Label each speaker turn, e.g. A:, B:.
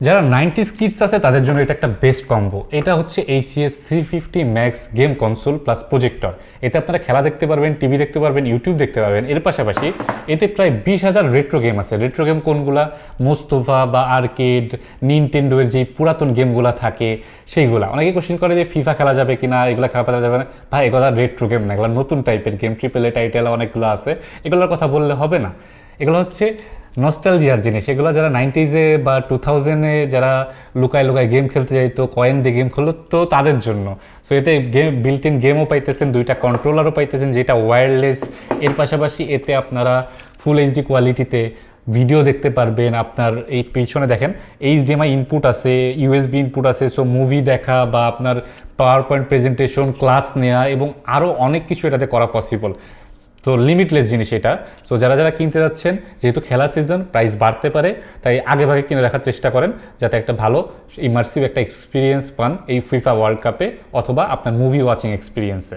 A: যারা 90s kids আছে তাদের জন্য এটা একটা বেস্ট কম্বো। এটা হচ্ছে ACS 350 max game console plus projector. এতে আপনারা খেলা দেখতে পারবেন, টিভি দেখতে পারবেন, ইউটিউব দেখতে পারবেন। এর পাশাপাশি এতে প্রায় 20,000 রেট্রো গেম আছে। রেট্রো গেম কোনগুলা? মোস্তফা বা আর্কেড, নিনটেন্ডোর যেই পুরাতন গেমগুলো থাকে সেইগুলা। অনেকে কোশ্চেন করে যে ফিফা খেলা যাবে কিনা, এগুলো খেলা যাবে না। ভাই এগুলো রেট্রো গেম না, এগুলো নতুন টাইপের গেম। AAA টাইটেল অনেকগুলো আছে, এগুলোর কথা বললে হবে না। এগুলো হচ্ছে নস্টালজিয়ার জিনিস। এগুলো যারা 90s-এ বা 2000-এ যারা লুকায় লুকায় গেম খেলতে যাইতো, কয়েন দিয়ে গেম খেলতো তাদের জন্য। সো এতে গেম বিল্ট ইন গেমও পাইতেছেন, দুইটা কন্ট্রোলারও পাইতেছেন যেটা ওয়্যারলেস। এর পাশাপাশি এতে আপনারা ফুল এইচডি কোয়ালিটিতে ভিডিও দেখতে পারবেন। আপনার এই পিছনে দেখেন HDMI ইনপুট আছে, USB ইনপুট আছে। সো মুভি দেখা বা আপনার পাওয়ার পয়েন্ট প্রেজেন্টেশন, ক্লাস নেওয়া এবং আরও অনেক কিছু এটাতে করা পসিবল। তো লিমিটলেস জিনিস এটা। সো যারা যারা কিনতে যাচ্ছেন, যেহেতু খেলা সিজন, প্রাইস বাড়তে পারে, তাই আগে ভাগে কিনে রাখার চেষ্টা করেন যাতে একটা ভালো ইমার্সিভ একটা এক্সপিরিয়েন্স পান এই ফিফা ওয়ার্ল্ড কাপে অথবা আপনার মুভি ওয়াচিং এক্সপিরিয়েন্সে।